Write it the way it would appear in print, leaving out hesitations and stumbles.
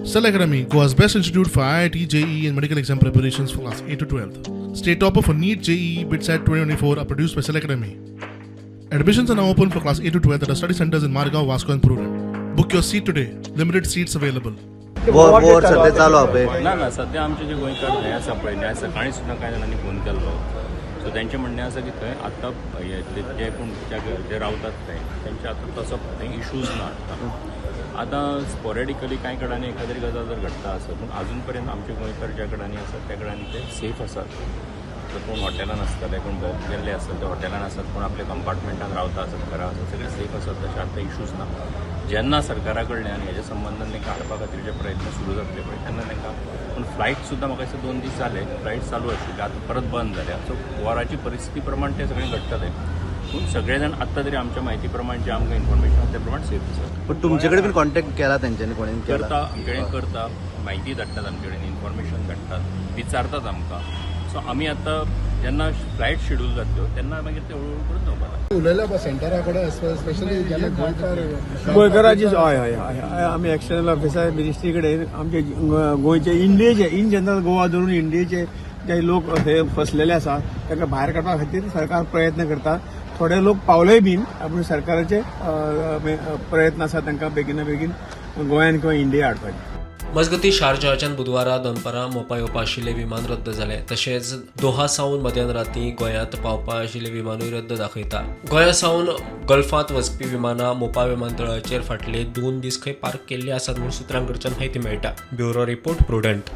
Cell Academy, Goa's best institute for IIT, JEE and medical exam preparations for class 8 to 12th. State topper for NEET, JEE, BITSAT 2024 are produced by Cell Academy. Admissions are now open for class 8 to 12th at our study centers in Margao, Vasco and Purure. Book your seat today. Limited seats available. Vote सध्या चालू आहे ना सध्या आमचे जे गोंयकार न्याय आसा पळय न्याय सकाळी सुद्दां कांय जाणांनी फोन केल्लो सो तेंचें म्हणणें आसा की थंय आतां जे कोण जे रावतात थंय तेंचे आतां तसो थंय इश्यूज ना आतां स्पॉरेडिकली कांय कडांनी एखादी गजाल जर घडटा आसत पूण अजून पर्यंत आमचे गोंयकार ज्या कडांनी आसात त्या कडांनी ते सेफ आसात जर कोण हॉटेलान आसतले कोण भोंवूंक गेल्ले आसत ते हॉटेलान आसत कोण आपल्या कंपार्टमेंटान रावता आसत घरा आसत सगळे सेफ आसत तशें आतां इश्यूज ना जेन्ना सरकारा कडल्यान हेज्या संबंदान तांकां हाडपा खातीर जे प्रयत्न सुरू जातले पळय तेन्ना तांकां पूण फ्लायट सुद्दां म्हाका दिसता 2 दीस जाले फ्लायट चालू आशिल्ली आतां परत बंद जाल्या सो वॉराची परिस्थिती प्रमाण ते सगळें घडटलें पूण सगळे जाण आत्तां तरी आमच्या म्हायती प्रमाण जे आमकां इन्फॉर्मेशन आसा ते प्रमाण सेफ आसात पण तुमचे कडेन कॉन्टॅक्ट केला तेंच्यांनी कोणी करता आमचे कडेन करता म्हायती धाडटात आमचे कडेन इन्फॉर्मेशन धाडटात विचारतात आमकां सो आमी आतां जेन्ना फ्लायट शेड्यूल जातल्यो तेन्ना मागीर ते हळू करून येवपाक उलयल्या सेंटरा कडेन स्पेशली जेन्ना गोंयकाराची हय हय हय आमी एक्सटर्नल ऑफिसर मिनिस्ट्री कडेन आमचे गोंयचे इंडियेचे इन जनरल गोवा धरून इंडियेचे जे लोक हे फसलेले आसा तांकां भायर काडपा खातीर सरकार प्रयत्न करता थोडे लोक पावलेय बीन पूण सरकाराचे प्रयत्न आसा तांकां बेगिना बेगीन गोंयान किंवा इंडिया हाडपाचे मजगतीं शारजाच्यान बुधवारा दनपारां मोपा येवपा आशिल्लें विमान रद्द जालें तशेंच दोहा सावन मध्यरातीं गोंयांत पावपा आशिल्लें विमानूय रद्द दाखयता गोंया सावन गल्फांत वचपी विमानां मोपा विमानतळाचेर फाटले 2 दीस खंय पार्क केल्ली आसात म्हूण सुत्रां कडच्यान म्हायती मेळटा ब्युरो रिपोर्ट प्रुडंट.